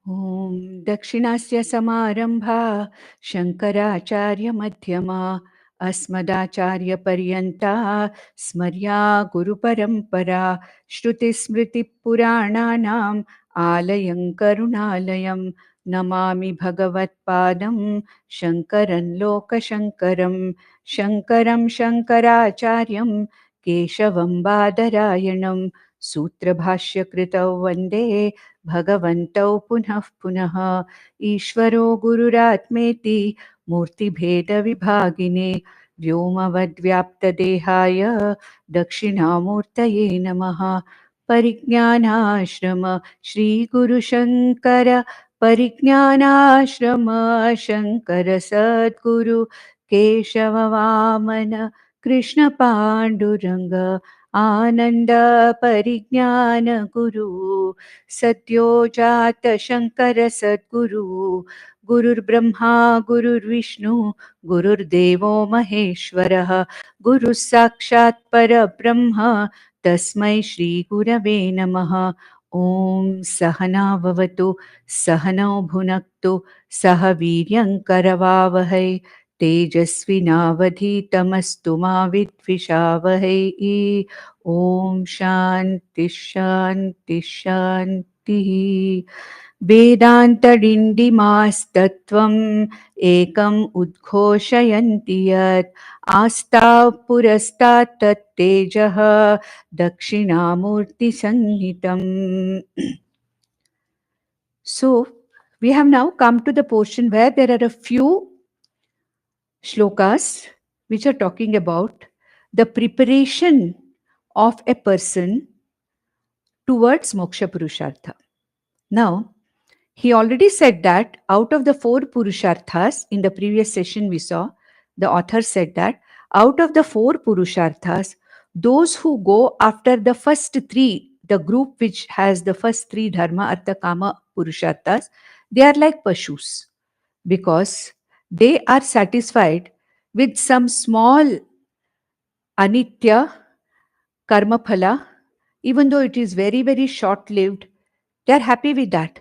Om Dakshinasya Samarambha Shankaracharya Madhyama Asmadacharya Paryanta Smarya Guru Parampara Shruti Smriti Purananam Alayam Karunalayam Namami Bhagavat Padam Shankaran Loka Shankaram Shankaram Shankaracharyam Keshavam Badarayanam Sutra Bhashya Kritau Vande भगवन्तौ पुनः पुनः ईश्वरो गुरुरात्मेति मूर्तिभेदविभागिने व्योमवद्व्याप्तदेहाय दक्षिणामूर्तये नमः परिज्ञानाश्रम श्रीगुरुशङ्कर परिज्ञानाश्रम शङ्कर सद्गुरु केशववामन कृष्णपाण्डुरङ्ग आनन्द परिज्ञान गुरु सद्यो जात शंकर सद्गुरु गुरुर्ब्रह्मा गुरुर्विष्णु गुरुर्देवो महेश्वरः गुरुः साक्षात् परब्रह्म तस्मै श्री गुरवे नमः। ओम सहना भवतु सहनौ भुनक्तु सह वीर्यङ्करवावहै तेजस्विनावधीतमस्तु मा विद्विषावहै। ओम शांति शांति शांति। वेदान्तडिण्डिमास्तत्त्वम् एकम् उद्घोषयन्ति यत् आस्ताव पुरस्तात् तत्तेजः दक्षिणामूर्तिसंहितम्. So we have now come to the portion where there are a few shlokas which are talking about the preparation of a person towards moksha purushartha. Now, he already said that out of the 4 purusharthas, in the previous session we saw, the author said that out of the 4 purusharthas, those who go after the first 3, the group which has the first 3 dharma, artha, kama, purusharthas, they are like pashus because they are satisfied with some small anitya karma phala, even though it is very, very short-lived, they are happy with that.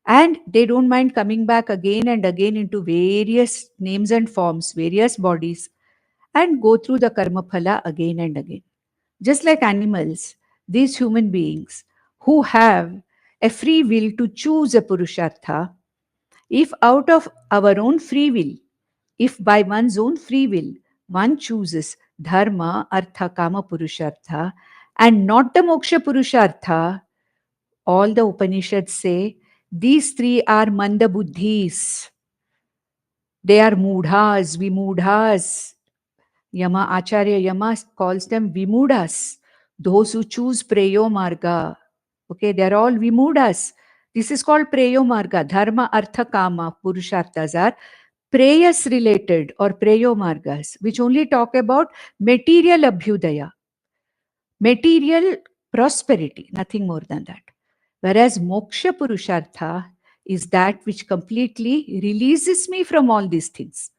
And they don't mind coming back again and again into various names and forms, various bodies, and go through the karma phala again and again. Just like animals, these human beings who have a free will to choose a purushartha, if out of our own free will, if by one's own free will, one chooses dharma, artha, kama, purushartha, and not the moksha purushartha, all the Upanishads say these 3 are manda buddhis. They are mudhas, vimudhas. Yama Acharya Yama calls them vimudhas, those who choose preyo marga. Okay, they are all vimudhas. This is called preyo marga. Dharma, artha, kama, purusharthas are preyas related or preyo margas, which only talk about material abhyudaya, material prosperity, nothing more than that. Whereas moksha purushartha is that which completely releases me from all these things.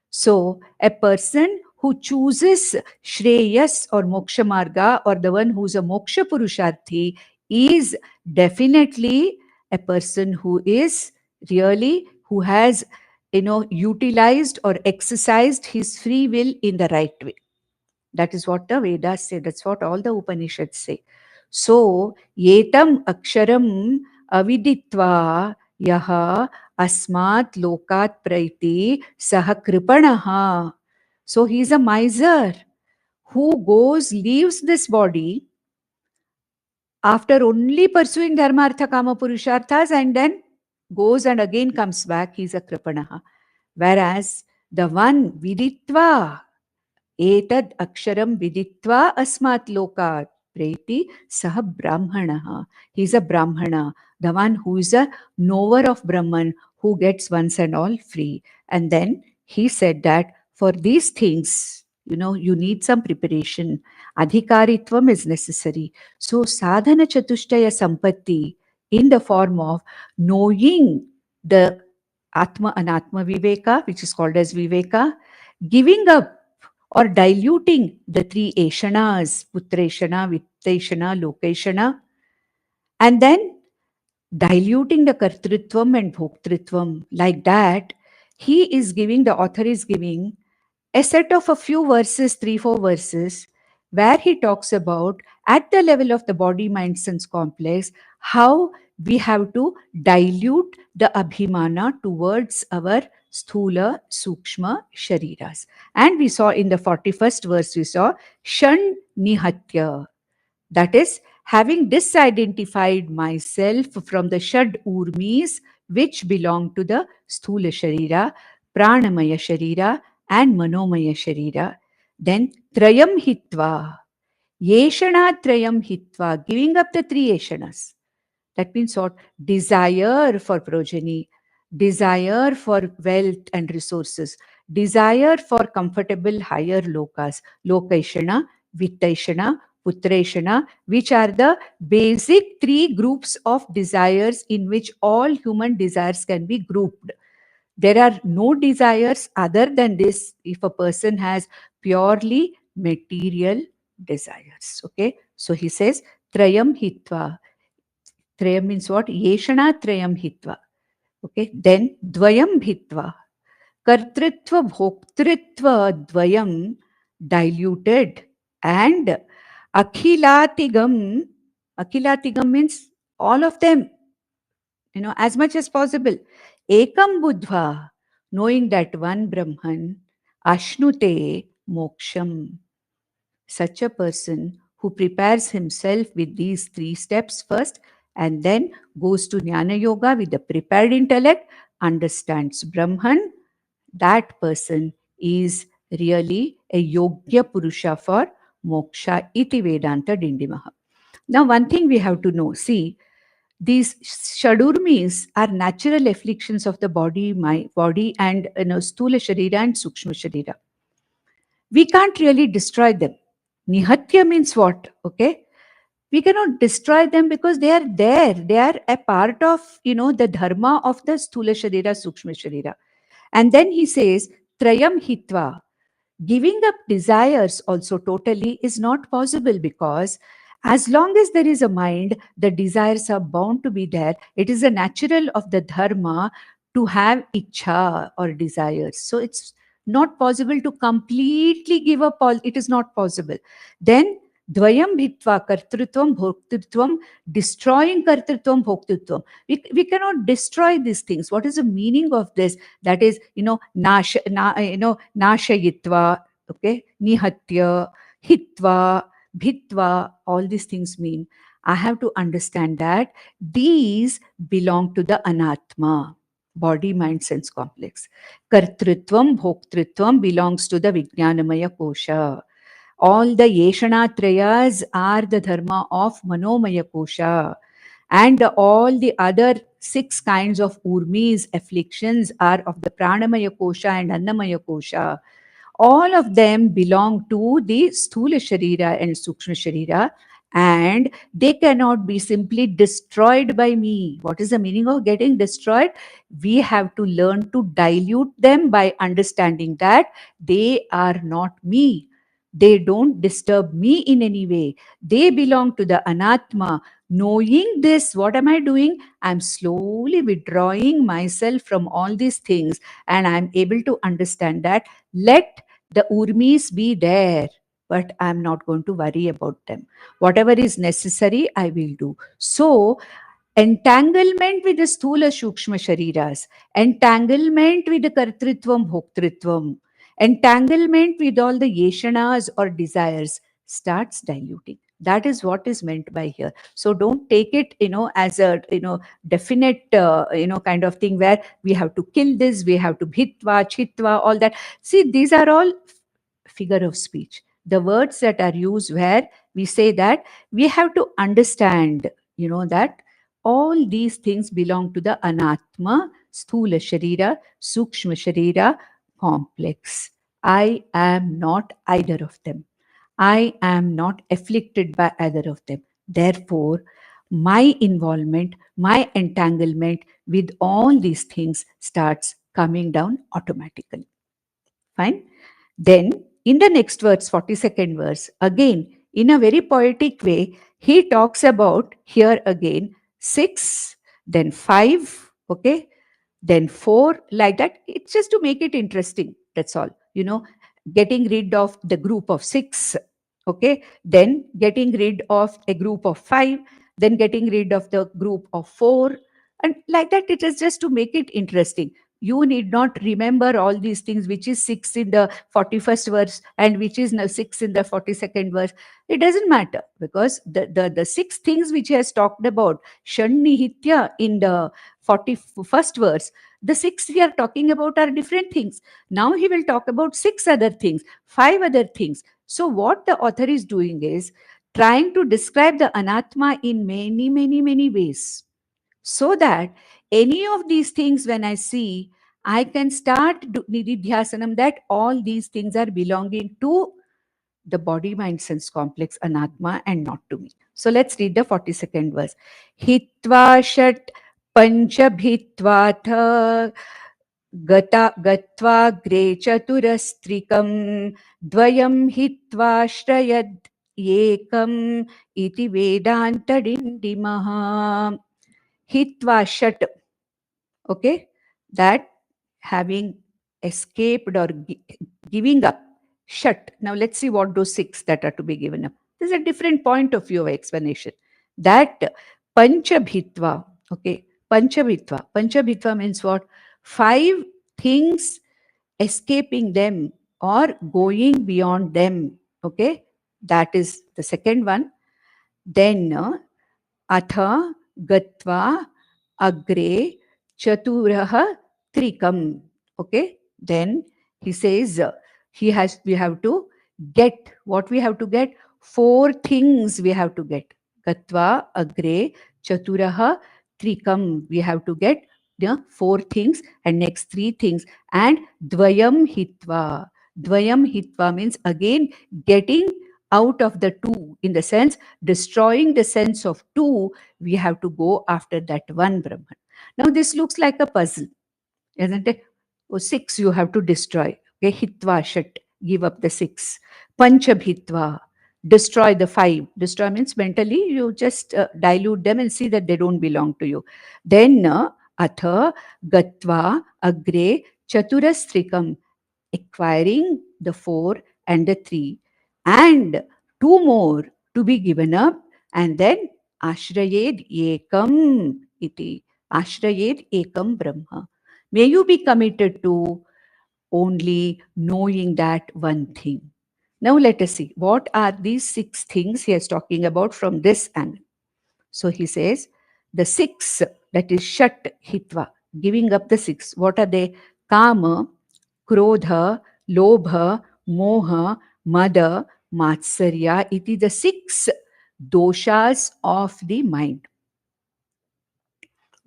So a person who chooses Shreyas or Moksha Marga, or the one who's a Moksha Purusharthi, is definitely a person who is really, who has, utilized or exercised his free will in the right way. That is what the Vedas say. That's what all the Upanishads say. So, yetam aksharam aviditva yaha asmat lokat praiti saha kripanaha. So, he is a miser who leaves this body after only pursuing dharma, artha, kama, purusharthas, and then goes and again comes back. He is a kripanaha. Whereas the one viditva, etad aksharam viditva asmat lokat preti saha brahmanaha. He is a brahmana, the one who is a knower of Brahman, who gets once and all free. And then he said that for these things, you need some preparation. Adhikaritvam is necessary. So sadhana chatushtaya sampatti in the form of knowing the Atma Anatma Viveka, which is called as Viveka, giving up or diluting the 3 eshanas, putreshana, vitteshana, lokeshana, and then diluting the kartrutvam and bhoktritvam. Like that, the author is giving a set of a few verses, 3, 4 verses, where he talks about at the level of the body, mind, sense complex, how we have to dilute the abhimana towards our sthula, sukshma, shariras. And we saw in the 41st verse, we saw shan nihatya. That is, having disidentified myself from the Shad Urmis, which belong to the Sthula Sharira, Pranamaya Sharira, and Manomaya Sharira. Then Trayam Hitva, Yeshana Trayam Hitva, giving up the three Yeshanas. That means what? Desire for progeny, desire for wealth and resources, desire for comfortable higher lokas, Lokashana, Vittashana, Putreshana, which are the basic three groups of desires in which all human desires can be grouped. There are no desires other than this if a person has purely material desires. Okay, so he says, Trayam Hitva. Trayam means what? Yeshana Trayam Hitva. Okay, then Dvayam Hitva. Kartritva Bhoktritva Dvayam diluted and Akhilatigam. Akhilatigam means all of them, as much as possible. Ekam Buddha, knowing that one Brahman, Ashnute Moksham. Such a person who prepares himself with these 3 steps first and then goes to Jnana Yoga with the prepared intellect, understands Brahman, that person is really a Yogya Purusha for Moksha iti Vedantadindimah. Now, one thing we have to know, see, these shadurmis are natural afflictions of the body, my body, and sthula sharira and sukshma sharira. We can't really destroy them. Nihatya means what? Okay. We cannot destroy them because they are there. They are a part of, the dharma of the sthula sharira, sukshma sharira. And then he says, Trayam hitva. Giving up desires also totally is not possible because as long as there is a mind, the desires are bound to be there. It is a natural of the dharma to have ichha or desires. So it's not possible to completely give up all. It is not possible. Then Dvayam bhitva kartrutvam bhoktritvam, destroying kartrutvam bhoktritvam. We cannot destroy these things. What is the meaning of this? That is, nashayitva, okay, nihatya, hitva, bhitva, all these things mean. I have to understand that these belong to the anatma, body, mind, sense complex. Kartrutvam, bhoktritvam belongs to the Vijnanamaya kosha. All the Yeshanatrayas are the dharma of Manomaya Kosha. And all the other 6 kinds of urmis, afflictions, are of the Pranamaya Kosha and Annamaya Kosha. All of them belong to the Sthula Sharira and Sukshma Sharira, and they cannot be simply destroyed by me. What is the meaning of getting destroyed? We have to learn to dilute them by understanding that they are not me. They don't disturb me in any way. They belong to the anatma. Knowing this, what am I doing? I'm slowly withdrawing myself from all these things, and I'm able to understand that let the urmis be there, but I'm not going to worry about them. Whatever is necessary, I will do. So, entanglement with the sthula shukshma shariras, entanglement with the kartritvam bhoktritvam, entanglement with all the yeshanas or desires starts diluting. That is what is meant by here. So don't take it, as a, definite, kind of thing where we have to kill this, we have to bhitva, chitva, all that. See, these are all figure of speech. The words that are used where we say that we have to understand, that all these things belong to the anatma, sthula sharira, sukshma sharira, complex. I am not either of them. I am not afflicted by either of them. Therefore, my involvement, my entanglement with all these things starts coming down automatically. Fine. Then, in the next verse, 42nd verse, again, in a very poetic way, he talks about here again 6 then 5, okay, then 4, like that. It's just to make it interesting. That's all. Getting rid of the group of 6, okay, then getting rid of a group of 5, then getting rid of the group of 4, and like that. It is just to make it interesting. You need not remember all these things, which is 6 in the 41st verse and which is now 6 in the 42nd verse. It doesn't matter, because the 6 things which he has talked about, Shannihitya in the 41st verse, the 6 we are talking about are different things. Now he will talk about 6 other things, 5 other things. So what the author is doing is trying to describe the anatma in many, many, many ways, so that any of these things, when I see, I can start niddhidhyasanam, that all these things are belonging to the body, mind, sense complex, anatma, and not to me. So let's read the 42nd verse. Hitva shat panchabhitvatha गत्वाग्रे चतुरस्त्रिकं द्वयं हित्वाश्रयद् एकम् इति वेदान्तडिण्डिमः. Hitva shat, okay, that having escaped or giving up. Shat. Now let's see what those 6 that are to be given up. There's a different point of view of explanation. That panchabhitva, okay, panchabhitva means what? 5 things escaping them or going beyond them, okay, that is the second one. Then atha gatva agre chaturah trikam, okay. Then he says we have to get, what we have to get? 4 things we have to get. Gatva agre chaturah trikam, we have to get the 4 things, and next 3 things. And dvayam hitva means again getting out of the 2, in the sense destroying the sense of 2. We have to go after that one Brahman. Now this looks like a puzzle, isn't it? 6 you have to destroy. Okay, hitva shat, give up the 6. Panchabhitva, destroy the 5. Destroy means mentally you just dilute them and see that they don't belong to you. Then atha gatva agre chatuраstrikam, acquiring the 4 and the 3, and 2 more to be given up, and then ashrayed ekam iti, ashrayed ekam brahma. May you be committed to only knowing that one thing. Now let us see, what are these 6 things he is talking about from this angle. So he says, the 6, that is shat hitva, giving up the 6. What are they? Kama, krodha, lobha, moha, mada, matsarya, iti, the 6 doshas of the mind.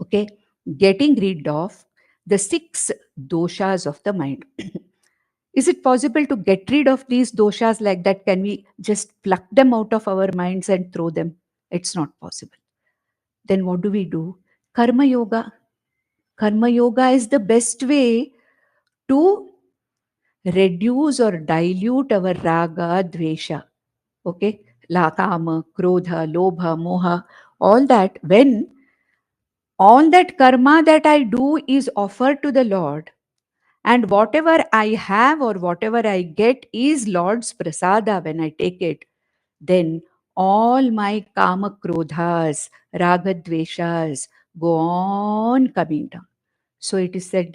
Okay, getting rid of the 6 doshas of the mind. Is it possible to get rid of these doshas like that? Can we just pluck them out of our minds and throw them? It's not possible. Then what do? Karma yoga. Karma yoga is the best way to reduce or dilute our raga, dvesha. Okay, la, kama, krodha, lobha, moha, all that. When all that karma that I do is offered to the Lord, and whatever I have or whatever I get is Lord's prasada when I take it, then all my kama krodhas, raga dveshas go on coming down. So it is said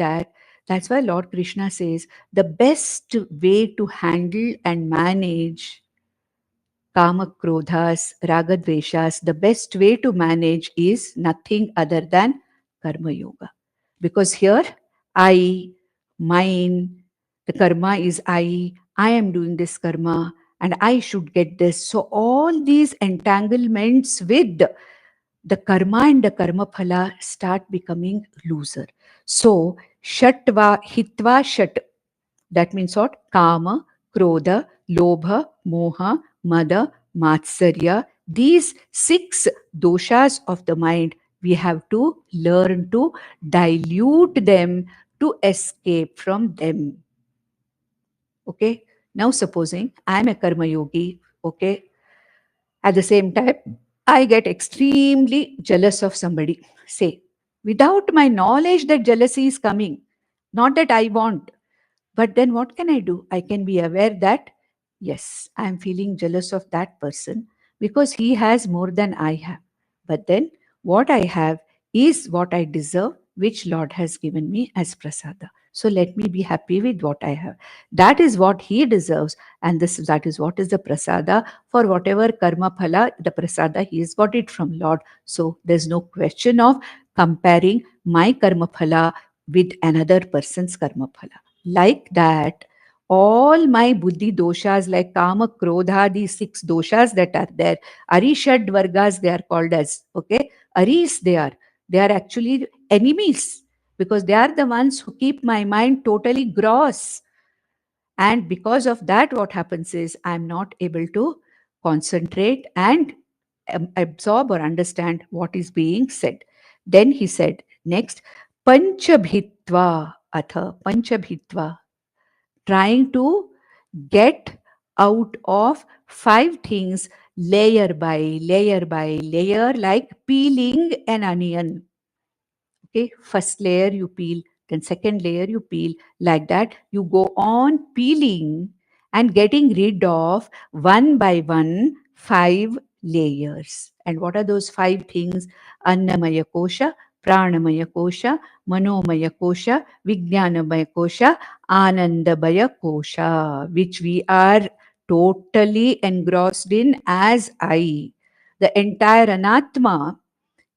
that's why Lord Krishna says the best way to handle and manage kama krodhas, raga dveshas, the best way to manage is nothing other than karma yoga. Because here, I, mine, the karma is I am doing this karma and I should get this. So all these entanglements with the karma and the karma phala start becoming looser. So shatva, hitva shat, that means what? Kama, krodha, lobha, moha, mada, matsarya. These 6 doshas of the mind, we have to learn to dilute them to escape from them. Okay. Now supposing I am a karma yogi, okay. At the same time, I get extremely jealous of somebody. Say, without my knowledge that jealousy is coming. Not that I want, but then what can I do? I can be aware that, yes, I am feeling jealous of that person because he has more than I have. But then what I have is what I deserve, which Lord has given me as prasada. So let me be happy with what I have. That is what he deserves, and that is what is the prasada for whatever karma phala, the prasada, he has got it from Lord. So there's no question of comparing my karma phala with another person's karma phala. Like that, all my buddhi doshas like kama, krodha, these 6 doshas that are there, arishad vargas they are called as, okay, aris they are actually enemies because they are the ones who keep my mind totally gross. And because of that, what happens is I'm not able to concentrate and absorb or understand what is being said. Then he said next, panchabhitva atha, panchabhitva, trying to get out of 5 things layer by layer, like peeling an onion. Okay, first layer you peel, then second layer you peel. Like that, you go on peeling and getting rid of one by one 5 layers. And what are those 5 things? Annamaya kosha, pranamaya kosha, manomaya kosha, vijnanamaya kosha, anandabaya kosha, which we are totally engrossed in as I. The entire anatma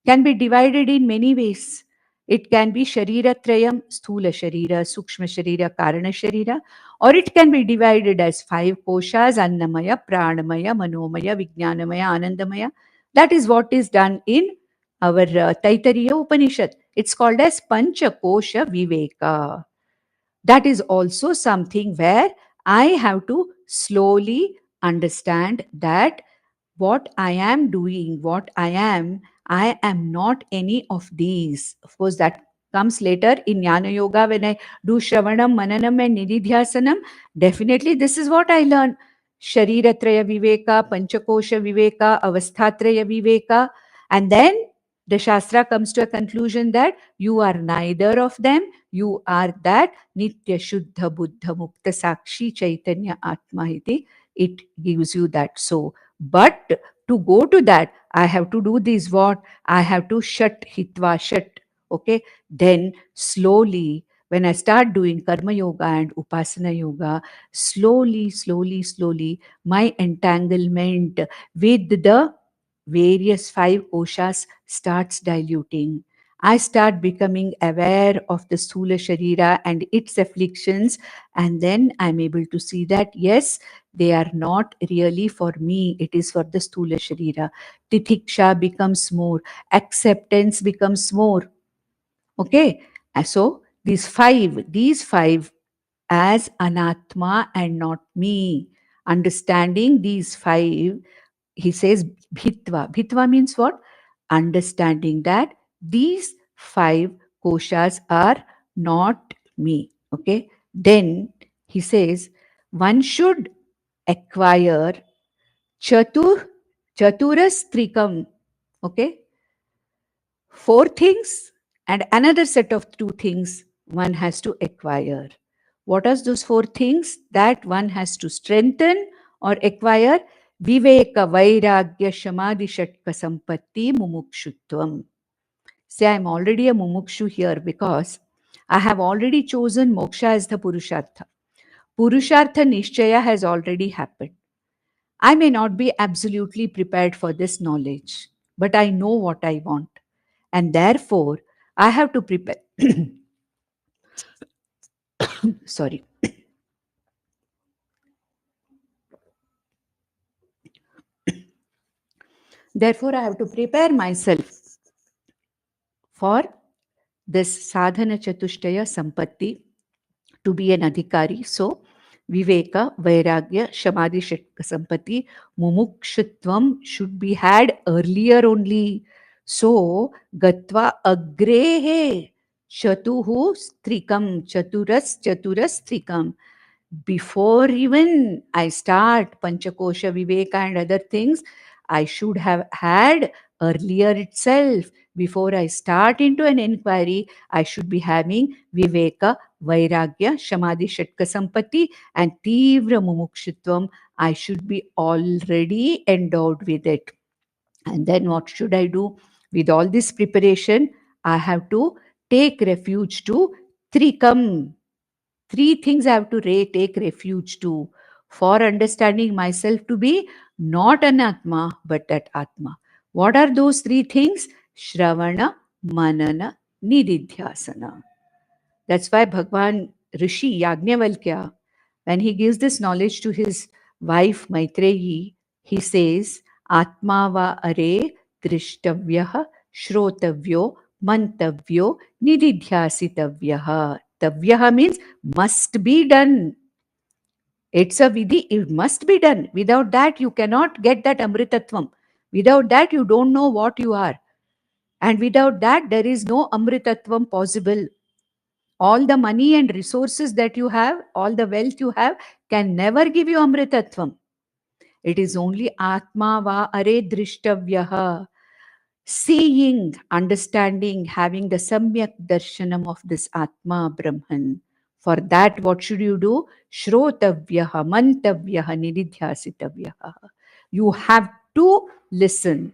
can be divided in many ways. It can be Sharira Trayam, Sthula Sharira, Sukshma Sharira, Karana Sharira, or it can be divided as 5 koshas, Annamaya, Pranamaya, Manomaya, Vijnanamaya, Anandamaya. That is what is done in our Taittiriya Upanishad. It's called as Pancha Kosha Viveka. That is also something where I have to slowly understand that what I am doing, what I am not any of these. Of course, that comes later in Jnana Yoga when I do Shravanam, Mananam, and Niddhidhyasanam. Definitely, this is what I learn. Shariratraya Viveka, Panchakosha Viveka, Avasthatraya Viveka. And then the Shastra comes to a conclusion that you are neither of them. You are that Nitya Shuddha Buddha Mukta Sakshi Chaitanya Atma iti. It gives you that. So, but to go to that, I have to do this what? I have to shut hitva, shut. Okay. Then slowly, when I start doing karma yoga and upasana yoga, slowly, my entanglement with the various 5 koshas starts diluting. I start becoming aware of the Sthula Sharira and its afflictions, and then I'm able to see that yes, they are not really for me, it is for the Sthula Sharira. Titiksha becomes more, acceptance becomes more. Okay, so these five as anatma and not me. Understanding these 5, he says bhitva. Bhitva means what? Understanding that these 5 koshas are not me. Okay. Then he says one should acquire chaturas trikam. Okay. 4 things and another set of 2 things one has to acquire. What are those 4 things that one has to strengthen or acquire? Viveka, Vairagya, Shamadhi, Shatka, Sampatti, Mumukshutvam. Say, I'm already a Mumukshu here because I have already chosen moksha as the Purushartha. Purushartha Nishchaya has already happened. I may not be absolutely prepared for this knowledge, but I know what I want. And therefore, I have to prepare. Sorry. Therefore, I have to prepare myself for this sadhana chatushtaya sampatti to be an adhikari. So, Viveka, Vairagya, Shamadhi, Shatka, Sampatti, Mumukshutvam should be had earlier only. So, Gatva Agrehe Chatuhu Strikam, Chaturas Strikam. Before even I start Panchakosha, Viveka, and other things, I should have had earlier itself. Before I start into an inquiry, I should be having Viveka, Vairagya, Shamadhi Shatka Sampatti, and Tivra Mumukshitvam. I should be already endowed with it. And then what should I do? With all this preparation, I have to take refuge to Trikam. Three things I have to take refuge to for understanding myself to be not an Atma, but that Atma. What are those three things? Shravana, Manana, niddhidhyasana. That's why Bhagwan Rishi Yajnavalkya, when he gives this knowledge to his wife Maitreyi, he says, Atma va are drishtavyah shrotavyo mantavyo nididhyasitavyaha. Tavyaha means must be done. It's a vidhi, it must be done. Without that, you cannot get that amritatvam. Without that, you don't know what you are. And without that, there is no amritatvam possible. All the money and resources that you have, all the wealth you have, can never give you amritatvam. It is only Atma va are drishtavyah. Seeing, understanding, having the samyak darshanam of this Atma Brahman. For that, what should you do? Shrotavyaha, mantavyaha, nididhyasitavyaha. You have to listen.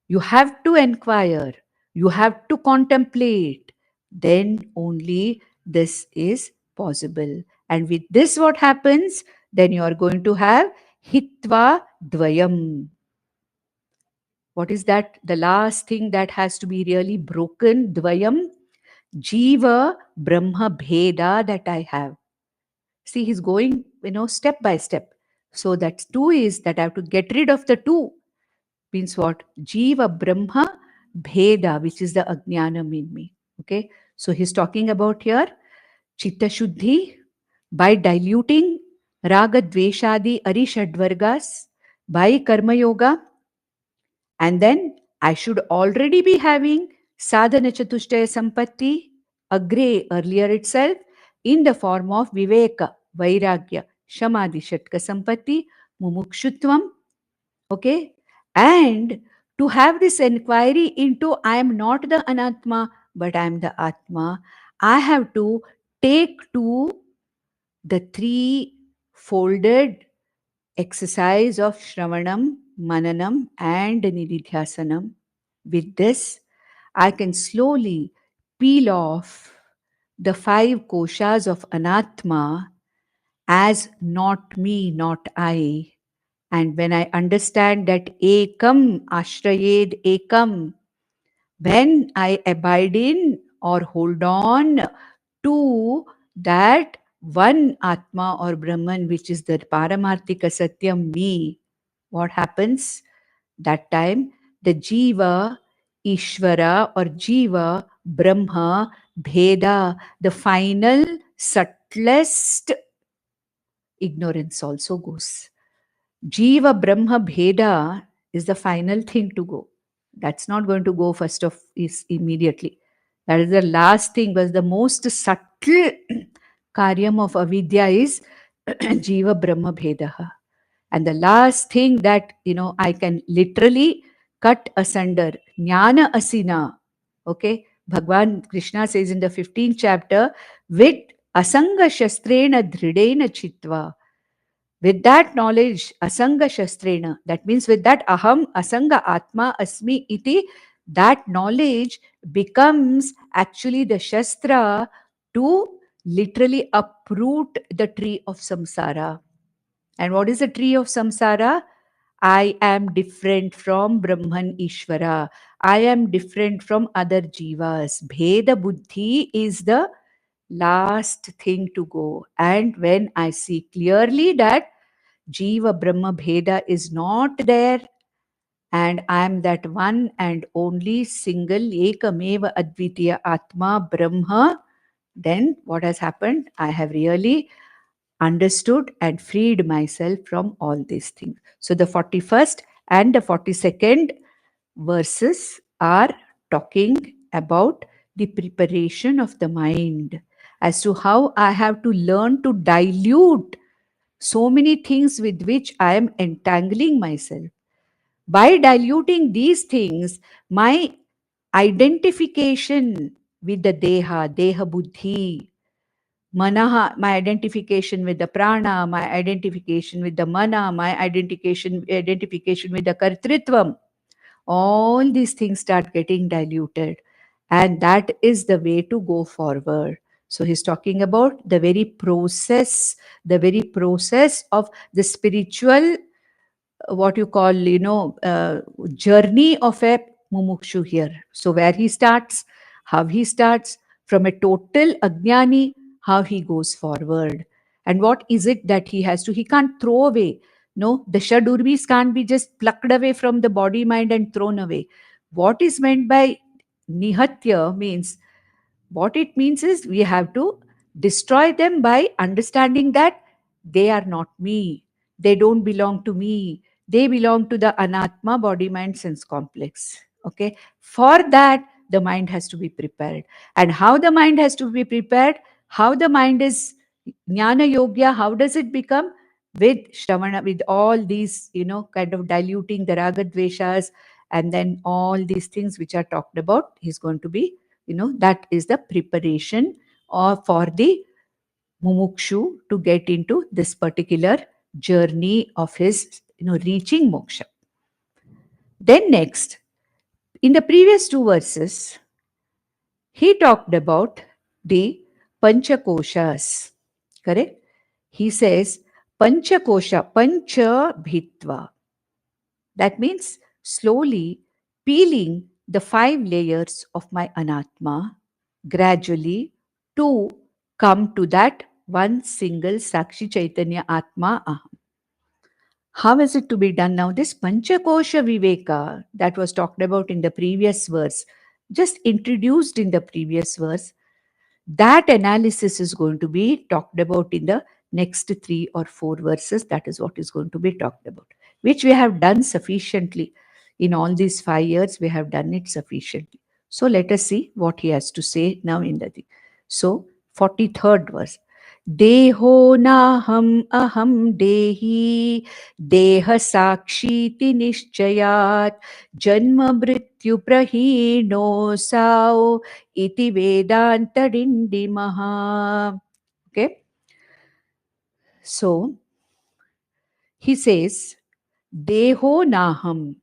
You have to inquire. You have to contemplate. Then only this is possible. And with this, what happens? Then you are going to have hitva dvayam. What is that? The last thing that has to be really broken, dvayam, jiva brahma bheda that I have. See, he's going, step by step. So that two is that I have to get rid of the two. Means what? Jiva brahma bheda, which is the ajnanam in me. Okay. So he's talking about here chitta shuddhi by diluting raga dveshadi arishadvargas by karma yoga. And then I should already be having sadhana chatushtaya sampatti, agre earlier itself, in the form of viveka, vairagya, shamadhi shatka sampatti, mumukshutvam. Okay. And to have this inquiry into I am not the anatma, but I am the atma, I have to take to the three folded exercise of Shravanam, Mananam, and Nididhyasanam. With this, I can slowly peel off the five koshas of Anatma as not me, not I. And when I understand that Ekam, Ashrayed Ekam, when I abide in or hold on to that one Atma or Brahman, which is the Paramarthika Satyam, me, what happens? That time, the Jiva, Ishvara or Jiva, Brahma, Bheda, the final, subtlest ignorance also goes. Jiva, Brahma, Bheda is the final thing to go. That's not going to go first of is immediately. That is the last thing, but the most subtle karyam of avidya is Jiva Brahma Bhedaha. And the last thing that, I can literally cut asunder, Jnana Asina. Okay. Bhagwan Krishna says in the 15th chapter, with Asanga Shastrena Dhridena Chitva. With that knowledge, Asanga Shastrena, that means with that Aham Asanga Atma Asmi Iti, that knowledge becomes actually the Shastra to literally uproot the tree of samsara. And what is the tree of samsara? I am different from Brahman Ishvara. I am different from other jivas. Bheda Buddhi is the last thing to go. And when I see clearly that Jiva Brahma Bheda is not there, and I am that one and only single Ekameva Advitiya Atma Brahma, then what has happened? I have really understood and freed myself from all these things. So the 41st and the 42nd verses are talking about the preparation of the mind as to how I have to learn to dilute so many things with which I am entangling myself. By diluting these things, my identification with the deha buddhi, manaha, my identification with the prana, my identification with the mana, my identification with the kartritvam, all these things start getting diluted. And that is the way to go forward. So he's talking about the very process of the spiritual, what you call, journey of a mumukshu here. So where he starts, how he starts, from a total ajnani, how he goes forward. And what is it that he has to, he can't throw away. No, the shadurvis can't be just plucked away from the body, mind and thrown away. What is meant by nihatya means, what it means is we have to destroy them by understanding that they are not me. They don't belong to me. They belong to the anatma, body, mind, sense complex. Okay. For that, the mind has to be prepared. And how the mind has to be prepared, how the mind is jnana yogya, how does it become? With shravana, with all these, kind of diluting the raga dveshas, and then all these things which are talked about, he's going to be, that is the preparation for the mumukshu to get into this particular journey of his, reaching moksha. Then next, in the previous two verses, he talked about the panchakoshas. Correct? He says, panchakosha, pancha bhitva. That means slowly peeling the 5 layers of my anatma gradually to come to that one single Sakshi Chaitanya Atma Aham. How is it to be done now? This Panchakosha Viveka that was talked about in the previous verse, just introduced in the previous verse, that analysis is going to be talked about in the next 3 or 4 verses. That is what is going to be talked about, which we have done sufficiently. In all these 5 years, we have done it sufficiently. So let us see what he has to say now in the thing. So 43rd verse. Deho naham aham dehi deha sakshiti nishchayat janma mrityu prahino sao iti Vedantadindimah. Okay. So he says, Deho naham.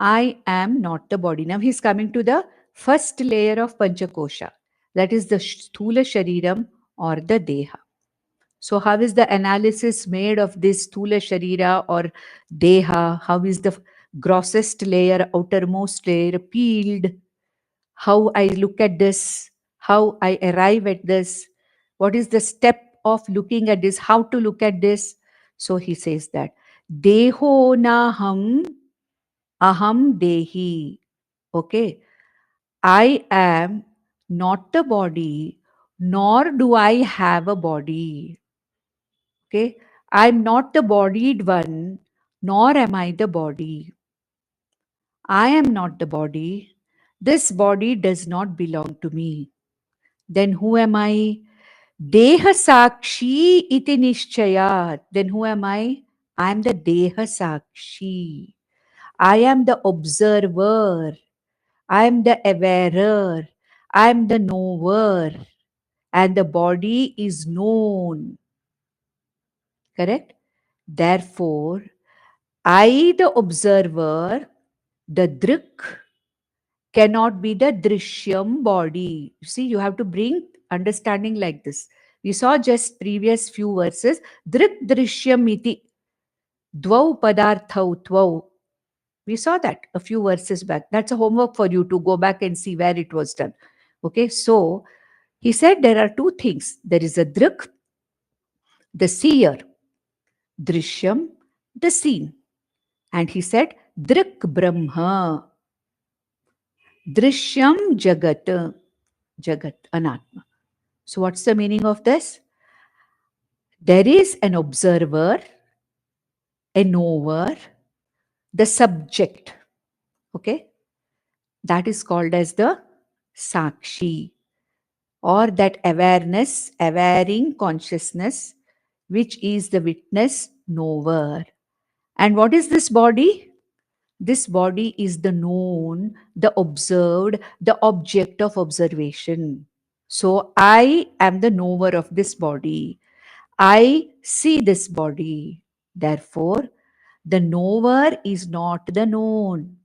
I am not the body. Now he's coming to the first layer of Panchakosha. That is the Sthula Shariram or the Deha. So how is the analysis made of this Sthula Sharira or Deha? How is the grossest layer, outermost layer peeled? How I look at this, how I arrive at this, what is the step of looking at this, how to look at this. So he says that Deho naham aham dehi. Okay, I am not the body, nor do I have a body. Okay, I'm not the bodied one, nor am I the body. I am not the body. This body does not belong to me. Then who am I? Deha Sakshi iti nishchayat. Then who am I? I am the Deha Sakshi. I am the observer. I am the awarer. I am the knower. And the body is known. Correct? Therefore, I, the observer, the drik, cannot be the drishyam body. You see, you have to bring understanding like this. We saw just previous few verses. Drik drishyam iti dvau padarthau tvau. We saw that a few verses back. That's a homework for you to go back and see where it was done. Okay, so he said there are two things. There is a drik, the seer, drishyam, the seen. And he said, drik brahma, drishyam jagat, jagat, anatma. So what's the meaning of this? There is an observer, a knower, the subject. Okay, that is called as the sakshi, or that awareness, awareing consciousness, which is the witness knower. And what is this body? This body is the known, the observed, the object of observation. So I am the knower of this body. I see this body. Therefore, the knower is not the known.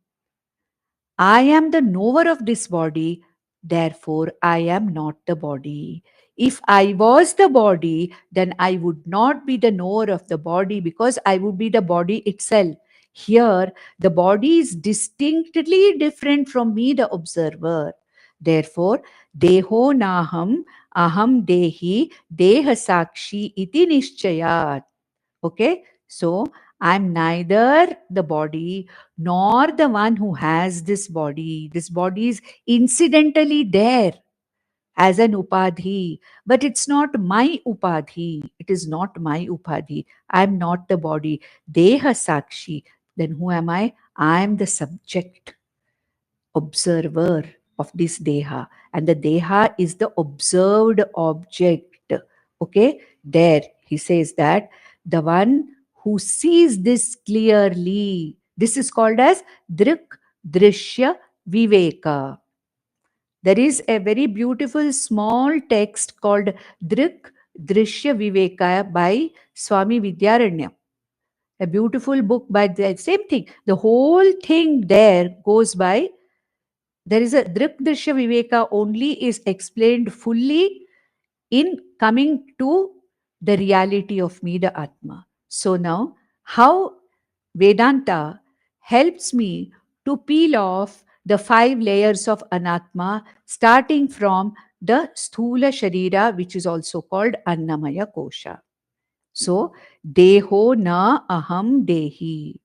I am the knower of this body, therefore I am not the body. If I was the body, then I would not be the knower of the body because I would be the body itself. Here, the body is distinctly different from me, the observer. Therefore, deho naham, aham dehi, deha sakshi iti nishchayat. Okay, so I'm neither the body nor the one who has this body. This body is incidentally there as an upadhi, but it's not my upadhi. It is not my upadhi. I'm not the body. Deha sakshi. Then who am I? I am the subject, observer of this deha, and the deha is the observed object. Okay, there he says that the one who sees this clearly, this is called as drik drishya viveka. There is a very beautiful small text called drik drishya viveka by Swami Vidyaranya, a beautiful book by the same thing. The whole thing there goes by, there is a Drik Drishya Viveka only is explained fully in coming to the reality of me, the Atma. So now, how Vedanta helps me to peel off the 5 layers of Anatma, starting from the Sthula Sharira, which is also called Annamaya Kosha. So, Deho na aham dehi.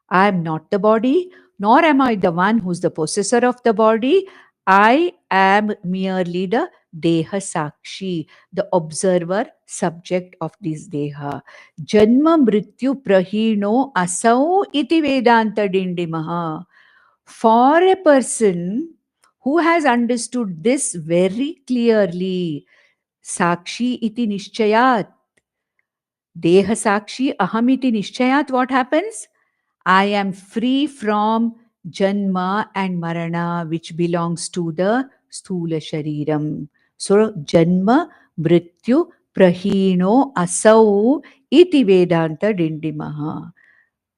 I am not the body, nor am I the one who's the possessor of the body. I am merely the Deha Sakshi, the observer, subject of this Deha. Janma Mrityu Prahino Asau iti Vedantadindimah. For a person who has understood this very clearly, Sakshi iti Nishchayat, Deha Sakshi Ahamiti Nishchayat, what happens? I am free from Janma and Marana, which belongs to the Sthula Shariram. So, Janma, Mrityu, Prahino, Asau, Iti Vedanta Dindimaha.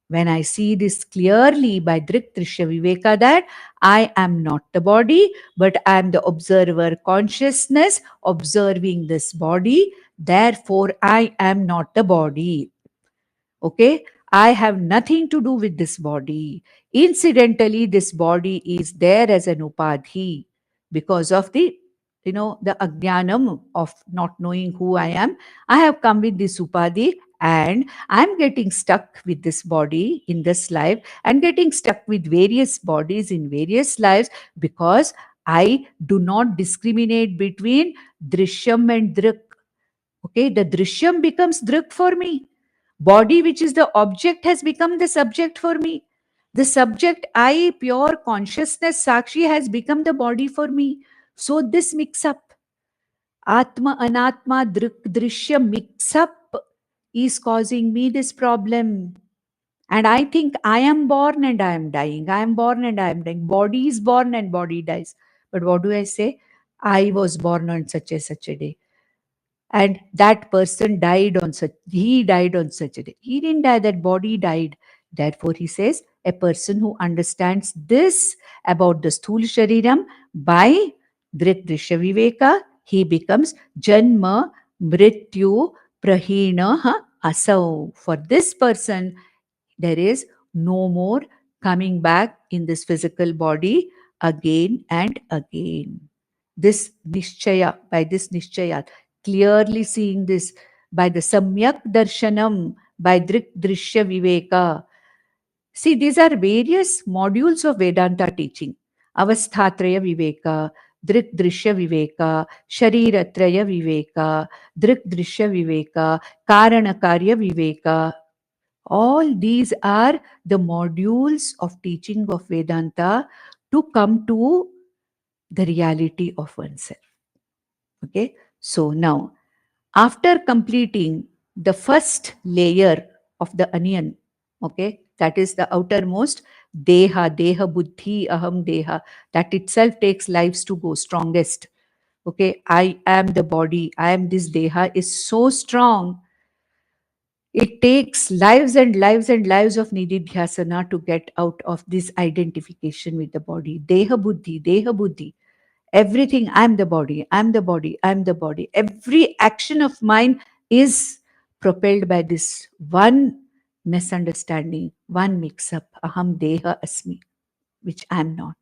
When I see this clearly by Drik Trishya Viveka, that I am not the body, but I am the observer consciousness observing this body. Therefore, I am not the body. Okay, I have nothing to do with this body. Incidentally, this body is there as an upadhi because of the, the ajnanam of not knowing who I am. I have come with this upadhi and I'm getting stuck with this body in this life and getting stuck with various bodies in various lives because I do not discriminate between drishyam and drik. Okay, the drishyam becomes drik for me. Body, which is the object, has become the subject for me. The subject, I, pure consciousness, Sakshi, has become the body for me. So this mix up, Atma, Anatma, Drishya mix up is causing me this problem. And I think I am born and I am dying. I am born and I am dying. Body is born and body dies. But what do I say? I was born on such a day. And that person died on such, he died on such a day. He didn't die, that body died. Therefore, he says, a person who understands this about the Sthul Shariram by Drik Drishya Viveka, he becomes Janma Mrityu Prahina Asau. For this person, there is no more coming back in this physical body again and again. This Nishchaya, by this Nishchaya, clearly seeing this by the Samyak Darshanam, by Drik Drishya Viveka. See, these are various modules of Vedanta teaching. Avasthatraya Viveka, Drik Drishya Viveka, Shariratraya Viveka, Drik Drishya Viveka, Karanakarya Viveka. All these are the modules of teaching of Vedanta to come to the reality of oneself. Okay, so now, after completing the first layer of the onion, Okay, that is the outermost deha buddhi, aham deha. That itself takes lives to go strongest. Okay, I am the body, I am this deha is so strong. It takes lives and lives and lives of niddhidhyasana to get out of this identification with the body. Deha buddhi, deha buddhi. Everything, I'm the body, I'm the body, I'm the body. Every action of mine is propelled by this one misunderstanding, one mix up, aham deha asmi, which I'm not.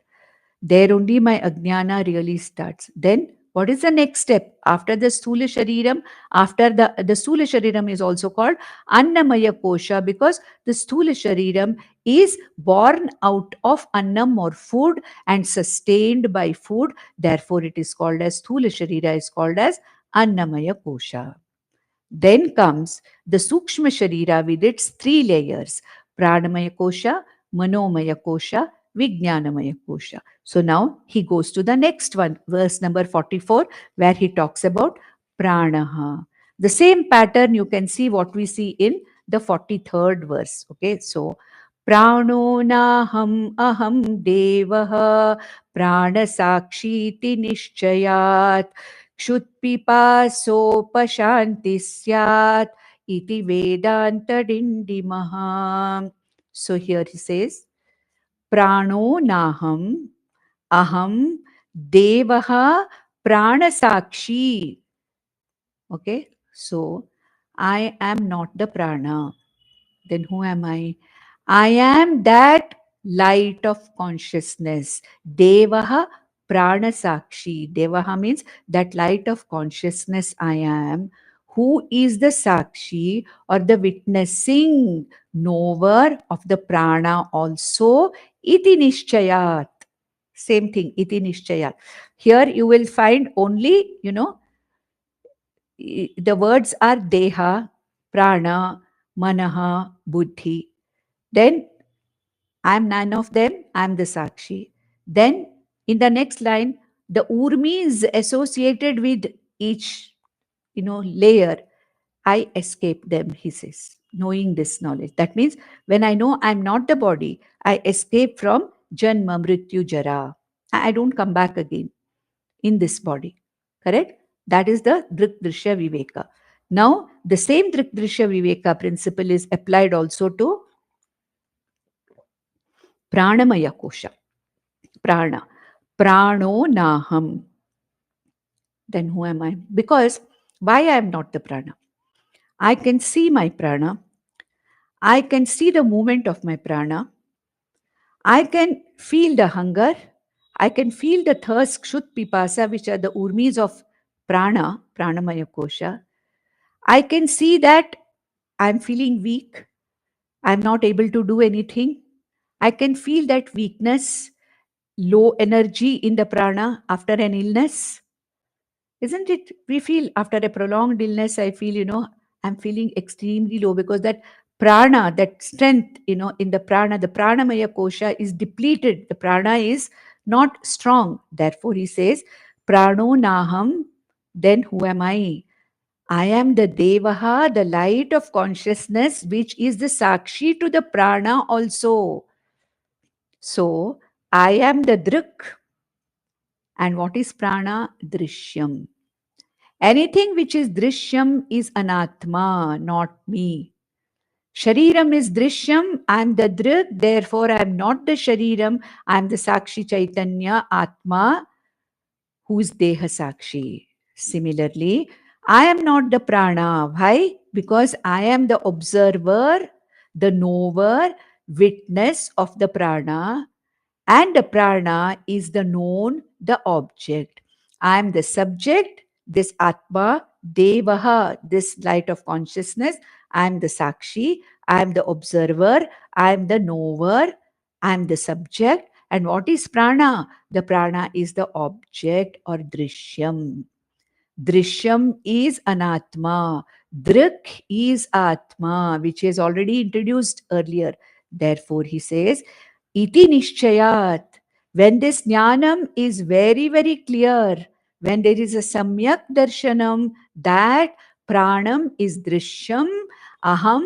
There only my ajnana really starts. Then what is the next step? After the Sthula Shariram, after the Sthula Shariram is also called Annamaya Kosha, because the Sthula Shariram is born out of Annam or food and sustained by food. Therefore, it is called as Sthula Sharira is called as Annamaya Kosha. Then comes the Sukshma Sharira with its three layers: Pranamaya Kosha, Manomaya Kosha, Vijnanamaya Kosha. So now he goes to the next one, verse number 44, where he talks about Pranaha. The same pattern you can see what we see in the 43rd verse. Okay, so Prano naham aham devaha pranasakshiti nishchayat क्षुत्पिपासोपशान्ति स्यात् iti Vedantadindimah. So here he says, Prano naham aham devaha pranasakshi. Okay, so I am not the prana. Then who am I? I am that light of consciousness. Devaha pranasakshi. Devaha means that light of consciousness I am. Who is the sakshi or the witnessing knower of the prana also? Iti nishchayat. Same thing, iti nishchayat. Here you will find only, the words are deha, prana, manaha, buddhi. Then I'm none of them, I'm the Sakshi. Then in the next line, the Urmi is associated with each, layer. I escape them, he says, knowing this knowledge. That means when I know I'm not the body, I escape from Janma, Mrityu, Jara. I don't come back again in this body. Correct? That is the Drik Drishya Viveka. Now, the same Drik Drishya Viveka principle is applied also to Pranamaya Kosha. Prana. Prano naham. Then who am I? Because why I am not the prana? I can see my prana. I can see the movement of my prana. I can feel the hunger. I can feel the thirst, kshut, pipasa, which are the urmis of prana, pranamaya kosha. I can see that I'm feeling weak. I'm not able to do anything. I can feel that weakness, low energy in the prana after an illness. Isn't it? We feel after a prolonged illness, I feel, I'm feeling extremely low because that prana, that strength, in the pranamaya kosha is depleted. The prana is not strong. Therefore, he says, prano naham, then who am I? I am the devaha, the light of consciousness, which is the sakshi to the prana also. So, I am the drik. And what is prana? Drishyam. Anything which is drishyam is anatma, not me. Shariram is drishyam, I am the drik, therefore I am not the shariram, I am the Sakshi Chaitanya Atma, who is Deha Sakshi. Similarly, I am not the prana. Why? Because I am the observer, the knower, witness of the prana, and the prana is the known, the object. I am the subject, this Atma, Devaha, this light of consciousness. I am the Sakshi, I am the observer, I am the knower, I am the subject. And what is prana? The prana is the object or drishyam. Drishyam is anatma. Drik is atma, which is already introduced earlier. Therefore, he says, iti nishchayat. When this jnanam is very, very clear, when there is a samyak darshanam that pranam is drishyam, aham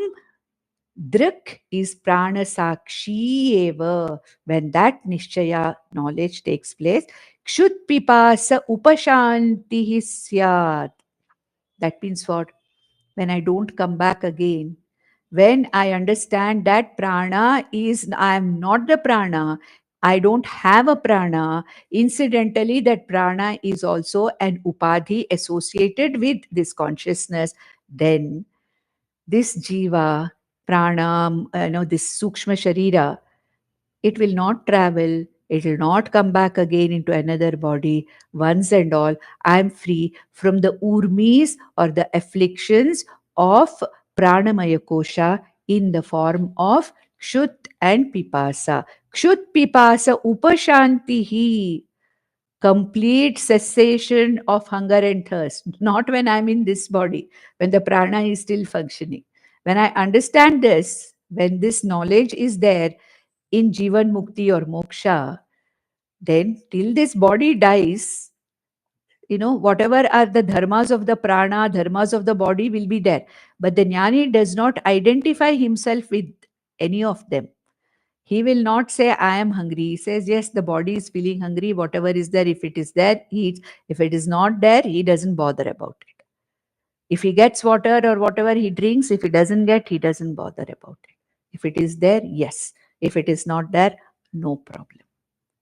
Drik is prana sakshi eva. When that nishchaya knowledge takes place, kshut pipasa upashanti syat. That means what? When I don't come back again, when I understand that prana is, I am not the prana, I don't have a prana, incidentally, that prana is also an upadhi associated with this consciousness, then this jiva, prana, this sukshma sharira, it will not travel, it will not come back again into another body. Once and all, I am free from the urmis or the afflictions of pranamaya kosha in the form of kshut and pipasa. Kshut pipasa upashantihi, complete cessation of hunger and thirst. Not when I'm in this body, when the prana is still functioning. When I understand this, when this knowledge is there, in Jivan Mukti or Moksha, then till this body dies, whatever are the dharmas of the prana, dharmas of the body will be there. But the jnani does not identify himself with any of them. He will not say, I am hungry. He says, yes, the body is feeling hungry. Whatever is there, if it is there, he eats. If it is not there, he doesn't bother about it. If he gets water or whatever he drinks, if he doesn't get, he doesn't bother about it. If it is there, yes. If it is not there, no problem.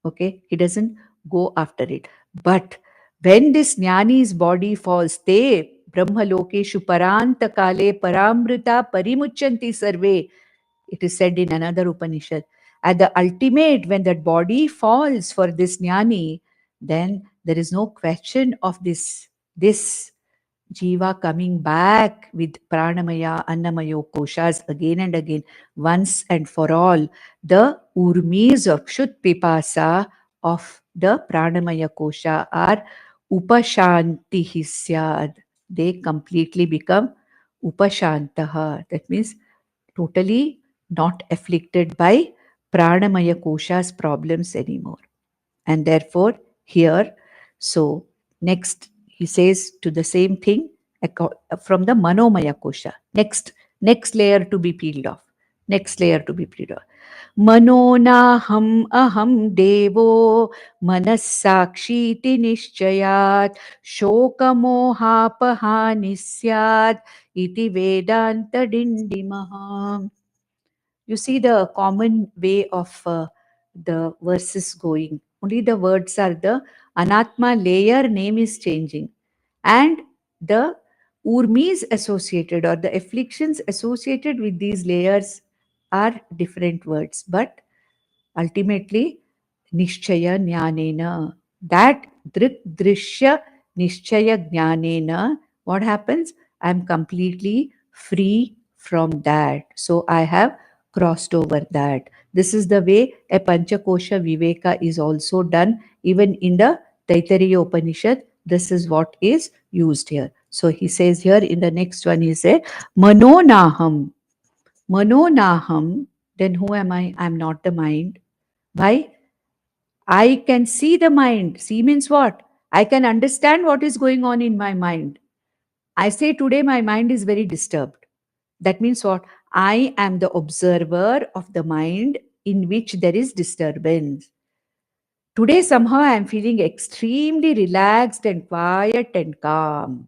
Okay, he doesn't go after it. But when this jnani's body falls, te brahmalokeshu paranta kale paramrita parimuchanti sarve, it is said in another Upanishad. At the ultimate, when that body falls for this jnani, then there is no question of this jiva coming back with pranamaya, annamaya koshas again and again, once and for all. The urmis of kshut pipasa of the pranamaya kosha are upashanti syad. They completely become upashantaha. That means totally not afflicted by pranamaya kosha's problems anymore. And therefore, here, so next he says to the same thing from the manomaya kosha. Next layer to be peeled off. Next layer to be peeled off. Manonaham aham devo manassakshiti nishchayat shokamohapahani syad iti vedantadindimah. You see the common way of the verses going. Only the words are the anatma layer name is changing. And the urmis associated or the afflictions associated with these layers are different words. But ultimately, nishchaya jnanena, that drishya nishchaya jnanena, what happens? I am completely free from that. So I have crossed over that. This is the way a Panchakosha Viveka is also done. Even in the Taittiriya Upanishad, this is what is used here. So he says here in the next one, he says, Manonaham. Manonaham, then who am I? I am not the mind. Why? I can see the mind. See means what? I can understand what is going on in my mind. I say today my mind is very disturbed. That means what? I am the observer of the mind in which there is disturbance. Today somehow I am feeling extremely relaxed and quiet and calm.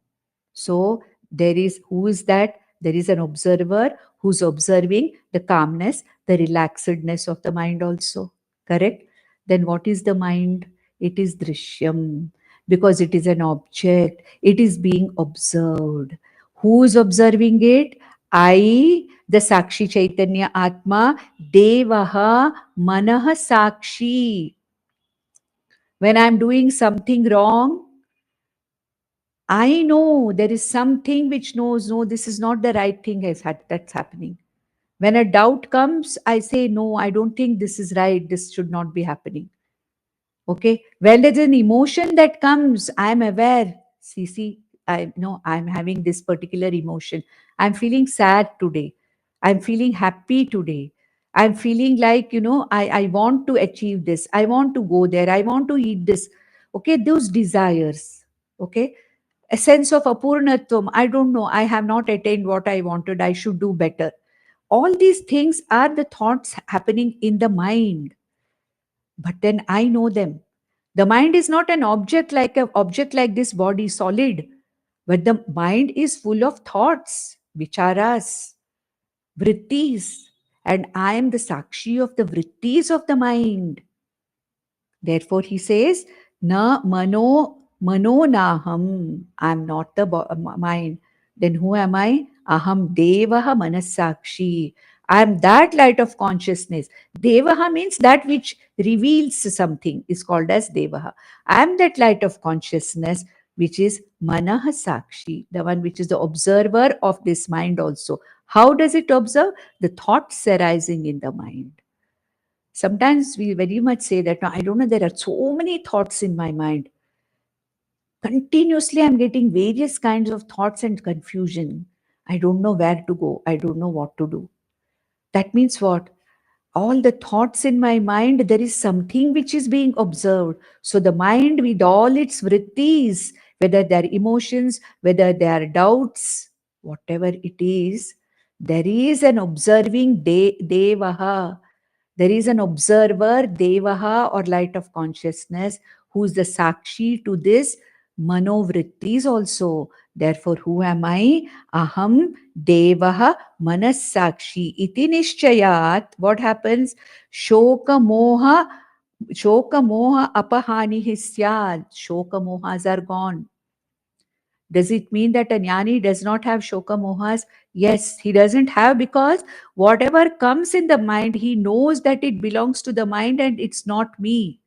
So there is, who is that? There is an observer who's observing the calmness, the relaxedness of the mind also. Correct? Then what is the mind? It is drishyam, because it is an object. It is being observed. Who is observing it? I, the Sakshi Chaitanya Atma, Devaha Manaha Sakshi. When I'm doing something wrong, I know there is something which knows, no, this is not the right thing that's happening. When a doubt comes, I say, no, I don't think this is right. This should not be happening. Okay. When there's an emotion that comes, I'm aware. See, I know I'm having this particular emotion. I'm feeling sad today. I'm feeling happy today. I'm feeling like, I want to achieve this. I want to go there. I want to eat this. Okay. Those desires. Okay, a sense of apurnatvam. I don't know. I have not attained what I wanted. I should do better. All these things are the thoughts happening in the mind. But then I know them. The mind is not an object like this body, solid. But the mind is full of thoughts, vicharas, vrittis. And I am the sakshi of the vrittis of the mind. Therefore, he says, Na mano naham. I am not the mind. Then who am I? Aham devaha manasakshi. I am that light of consciousness. Devaha means that which reveals something is called as devaha. I am that light of consciousness which is manaha sakshi, the one which is the observer of this mind also. How does it observe? The thoughts arising in the mind. Sometimes we very much say that, no, I don't know, there are so many thoughts in my mind. Continuously, I'm getting various kinds of thoughts and confusion. I don't know where to go. I don't know what to do. That means what? All the thoughts in my mind, there is something which is being observed. So the mind with all its vrittis, whether they are emotions, whether they are doubts, whatever it is, there is an observing devaha. There is an observer, devaha or light of consciousness, who is the sakshi to this manovrittis also. Therefore, who am I? Aham devaha manas sakshi iti nishchayat. What happens? Shoka moha apahani hisyad. Shoka mohas are gone. Does it mean that a jnani does not have shoka mohas? Yes, he doesn't have, because whatever comes in the mind, he knows that it belongs to the mind and it's not me.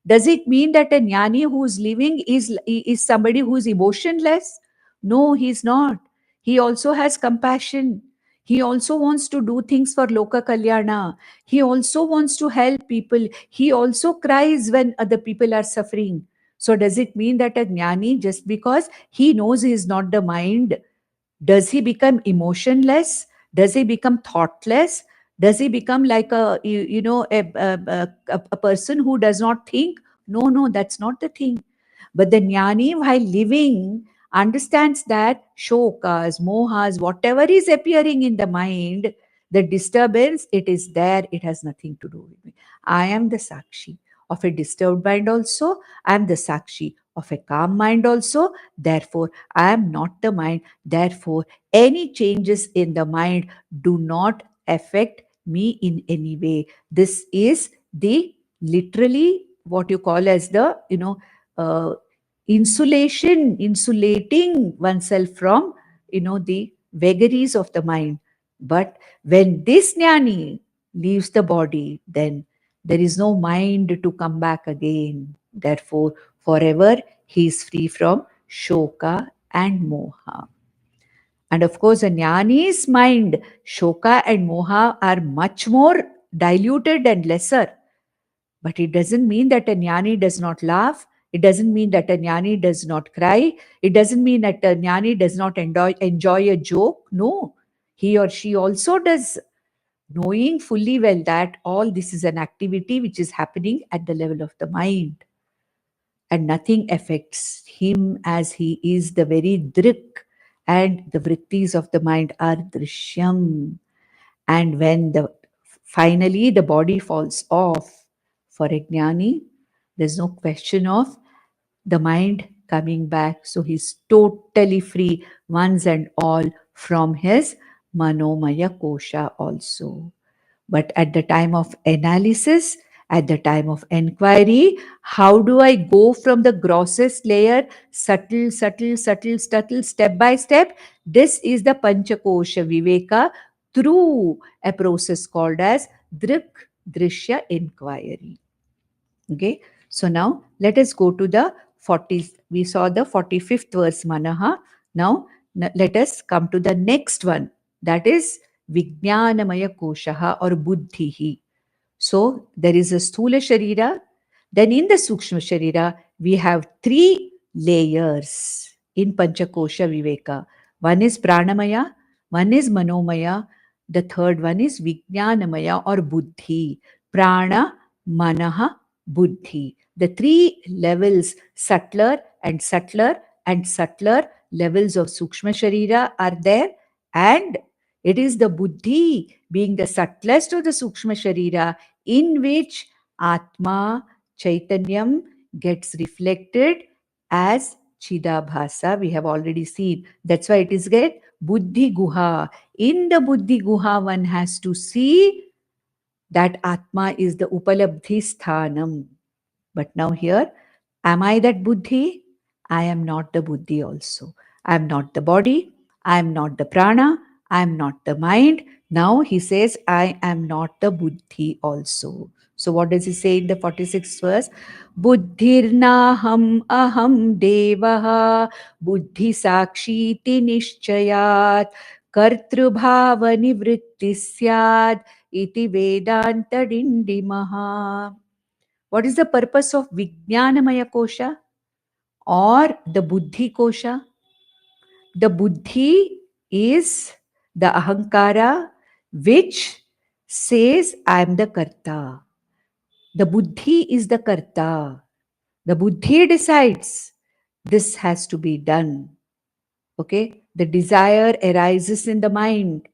Does it mean that a jnani who is living is somebody who is emotionless? No, he's not. He also has compassion. He also wants to do things for Loka Kalyana. He also wants to help people. He also cries when other people are suffering. So does it mean that a jnani, just because he knows he is not the mind, does he become emotionless? Does he become thoughtless? Does he become like a person who does not think? No, that's not the thing. But the jnani, while living, understands that shokas, mohas, whatever is appearing in the mind, the disturbance, it is there, it has nothing to do with me. I am the sakshi of a disturbed mind also. I am the sakshi of a calm mind also. Therefore, I am not the mind. Therefore, any changes in the mind do not affect me in any way. This is the literally what you call as the uh, insulating oneself from the vagaries of the mind. But when this jnani leaves the body, then there is no mind to come back again. Therefore, forever he is free from shoka and moha. And of course, a jnani's mind, shoka and moha are much more diluted and lesser. But it doesn't mean that a jnani does not laugh. It doesn't mean that a jnani does not cry. It doesn't mean that a jnani does not enjoy a joke. No, he or she also does, knowing fully well that all this is an activity which is happening at the level of the mind. And nothing affects him, as he is the very drik, and the vrittis of the mind are drishyam. And when finally the body falls off, for a jnani, there's no question of the mind coming back. So he's totally free once and all from his manomaya kosha also. But at the time of analysis, at the time of enquiry, how do I go from the grossest layer, subtle, step by step? This is the Panchakosha Viveka through a process called as Drik Drishya Inquiry. Okay, so now let us go to the 40th. We saw the 45th verse, Manaha. Now let us come to the next one, that is Vijnanamaya Koshaha or Buddhihi. So there is a Sthula Sharira. Then in the Sukshma Sharira, we have 3 layers in Panchakosha Viveka. One is Pranamaya, one is Manomaya, the third one is Vijnanamaya or Buddhi. Prana, Manaha, Buddhi. The 3 levels, subtler and subtler and subtler levels of Sukshma Sharira are there. And It is the buddhi, being the subtlest of the sukshma sharira, in which Atma, Chaitanyam, gets reflected as Chidabhasa. We have already seen. That's why it is get Buddhi Guha. In the Buddhi Guha, one has to see that Atma is the Upalabdhi Sthanam. But now here, am I that Buddhi? I am not the Buddhi also. I am not the body. I am not the prana. I am not the mind. Now he says, I am not the Buddhi also. So what does he say in the 46th verse? Buddhirnaham aham devaha buddhi sakshiti nishchayat kartrubhava nivritti syad iti vedantadindimaha. What is the purpose of Vijnanamaya Kosha or the Buddhi Kosha? The Buddhi is the Ahankara which says, I am the Karta. The Buddhi is the Karta. The Buddhi decides this has to be done. Okay? The desire arises in the mind.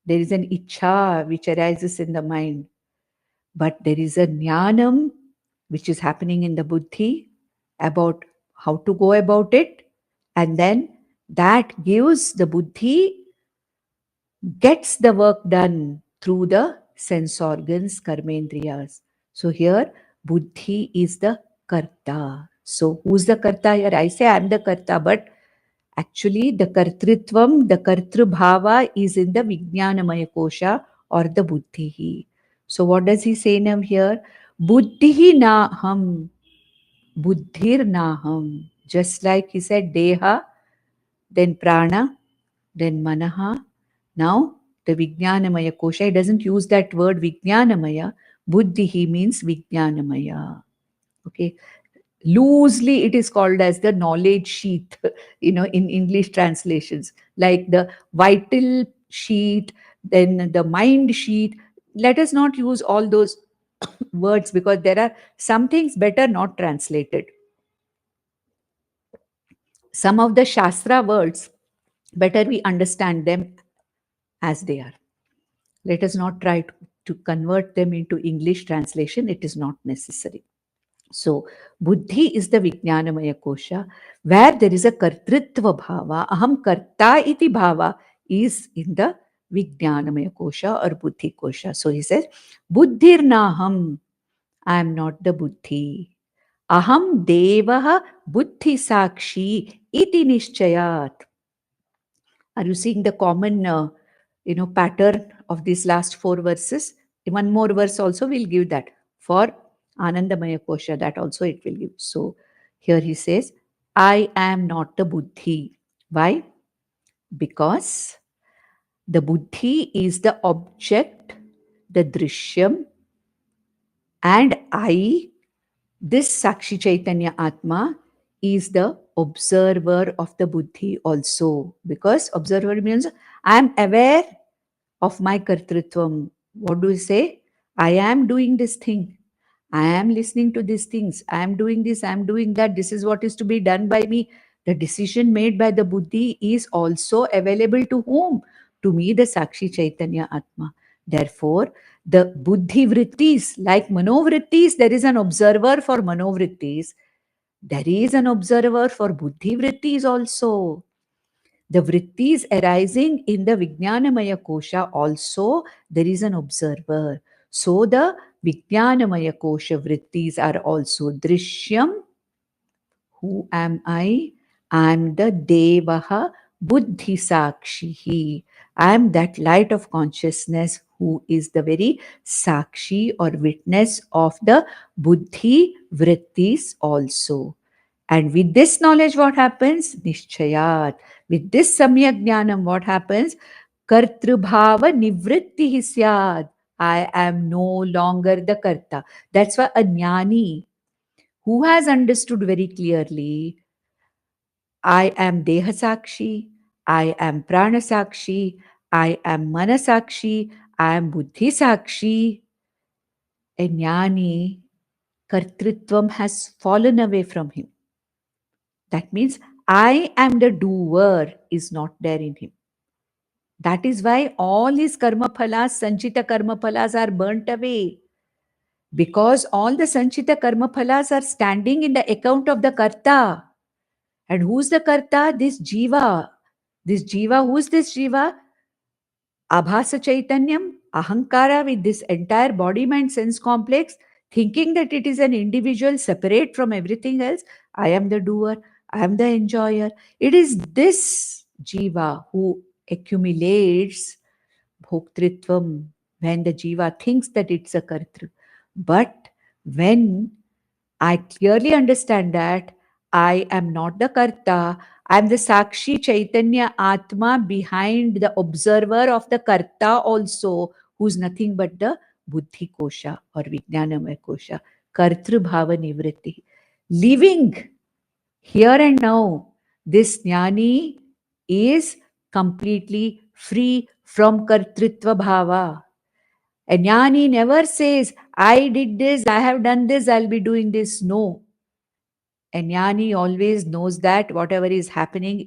There is an Ichha which arises in the mind. But there is a Jnanam which is happening in the Buddhi about how to go about it. And then that gives the Buddhi, gets the work done through the sense organs, karmendriyas. So here, Buddhi is the Karta. So who's the Karta here? I say I'm the Karta, but actually the Kartritvam, the Kartrubhava is in the Vijnanamaya Kosha or the Buddhi. So what does he say now here? Buddhi naham, buddhir naham. Just like he said Deha, then Prana, then Manaha. Now the Vijnanamaya Kosha, he doesn't use that word Vijnanamaya. Buddhi means Vijnanamaya. Okay. Loosely it is called as the knowledge sheath, in English translations, like the vital sheet, then the mind sheet. Let us not use all those words because there are some things better not translated. Some of the Shastra words, better we understand them as they are. Let us not try to convert them into English translation. It is not necessary. So, Buddhi is the Vijnanamaya Kosha, where there is a Kartritva Bhava. Aham Karta iti Bhava is in the Vijnanamaya Kosha or Buddhi Kosha. So he says, Buddhir Naham, I am not the Buddhi. Aham Devaha Buddhi Sakshi iti Nishchayat. Are you seeing the common pattern of these last 4 verses? One more verse also will give that. For Anandamaya Kosha, that also it will give. So here he says, I am not the Buddhi. Why? Because the Buddhi is the object, the Drishyam, and I, this Sakshi Chaitanya Atma, is the observer of the Buddhi also. Because observer means I am aware of my Kartritvam. What do we say? I am doing this thing. I am listening to these things. I am doing this. I am doing that. This is what is to be done by me. The decision made by the Buddhi is also available to whom? To me, the Sakshi Chaitanya Atma. Therefore, the Buddhi Vrittis, like Manovrittis, there is an observer for Manovrittis. There is an observer for Buddhi Vrittis also. The vrittis arising in the Vijnanamaya Kosha also, there is an observer. So the Vijnanamaya Kosha vrittis are also Drishyam. Who am I? I am the Devaha Buddhi Sakshihi. I am that light of consciousness who is the very Sakshi or witness of the Buddhi vrittis also. And with this knowledge, what happens? Nishchayat. With this samyak jnanam, what happens? Kartrubhava nivritti syad. I am no longer the karta. That's why a jnani who has understood very clearly, I am deha sakshi, I am prana sakshi, I am mana sakshi, I am buddhi sakshi. A jnani, kartritvam has fallen away from him. That means I am the doer is not there in him. That is why all his karma phalas, sanchita karma phalas are burnt away. Because all the sanchita karma phalas are standing in the account of the karta. And who's the karta? This jiva. This jiva, who's this jiva? Abhasa Chaitanyam, Ahankara, with this entire body mind sense complex, thinking that it is an individual separate from everything else. I am the doer, I am the enjoyer. It is this jiva who accumulates bhoktritvam when the jiva thinks that it's a kartru. But when I clearly understand that I am not the karta, I am the Sakshi Chaitanya Atma behind the observer of the karta also, who's nothing but the Buddhi Kosha or Vijnanamaya Kosha, Kartru Bhava Nivritti. Living here and now, this jnani is completely free from Kartritva Bhava. A jnani never says, I did this, I have done this, I'll be doing this. No. A jnani always knows that whatever is happening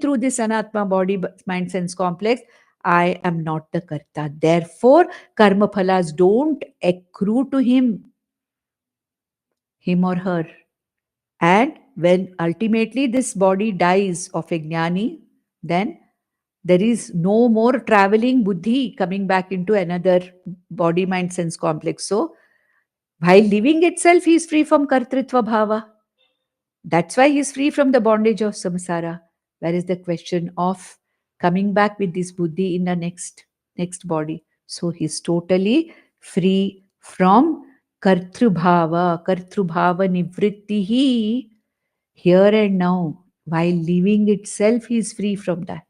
through this anatma body, mind, sense complex. I am not the karta. Therefore, karma phalas don't accrue to him or her. And when ultimately this body dies of a jnani, then there is no more traveling buddhi coming back into another body, mind, sense complex. So, while living itself, he is free from kartritva bhava. That's why he is free from the bondage of samsara. Where is the question of coming back with this buddhi in the next body? So he is totally free from kartrubhava nivrittihi, here and now. While living itself, he is free from that.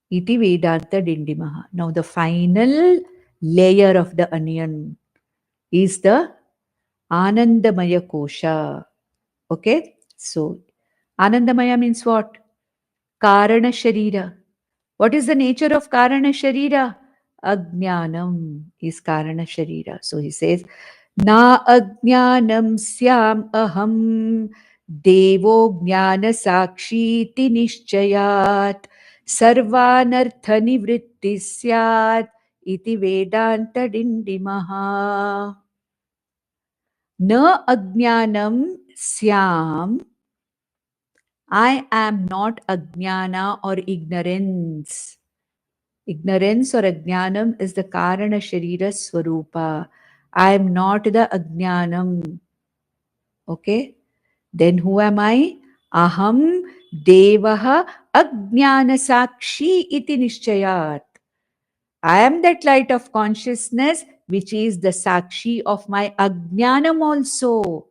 Iti Vedantadindimah. Now the final layer of the onion is the Anandamaya Kosha. Okay, so Anandamaya means what? Karana Sharira. What is the nature of Karana Sharira? Ajnanam is Karana Sharira. So he says, Na ajnanam syam aham devo jnana sakshi ti nishchayat sarvanartha nivritti syat iti vedanta dindimaha. Na ajnanam syam, I am not ajnana or ignorance. Ignorance or ajnanam is the karana sharira swarupa. I am not the ajnanam. Okay? Then who am I? Aham devaha ajnana sakshi iti nishchayat. I am that light of consciousness which is the sakshi of my ajnanam also.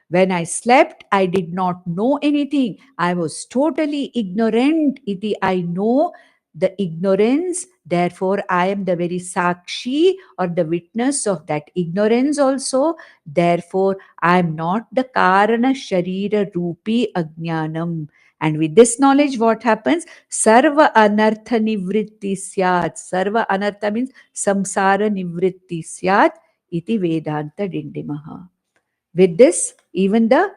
When I slept, I did not know anything. I was totally ignorant. Iti, I know the ignorance. Therefore, I am the very sakshi or the witness of that ignorance also. Therefore, I am not the karana sharira rupi ajnanam. And with this knowledge, what happens? Sarva anartha nivritti syat. Sarva anartha means samsara nivritti syat iti vedanta dindimaha. With this, even the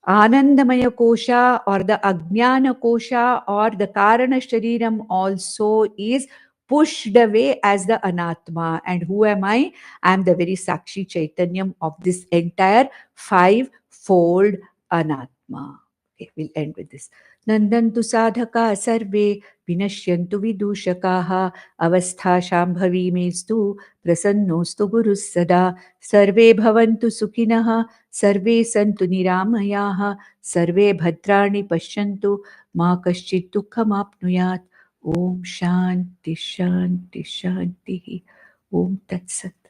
Anandamaya Kosha or the Ajnana Kosha or the Karana Shariram also is pushed away as the Anatma. And who am I? I am the very Sakshi Chaitanyam of this entire five-fold Anatma. Okay, we'll end with this. Nandantu sadhaka sarve vinashyantu vidushakaha avastha shambhavi mestu prasannostu gurus sada sarve bhavantu sukhinaha सर्वे सन्तु निरामयाः सर्वे भद्राणि पश्यन्तु मा कश्चित् दुःखमाप्नुयात् ॐ शान्ति शान्ति शान्तिः ॐ तत्सत्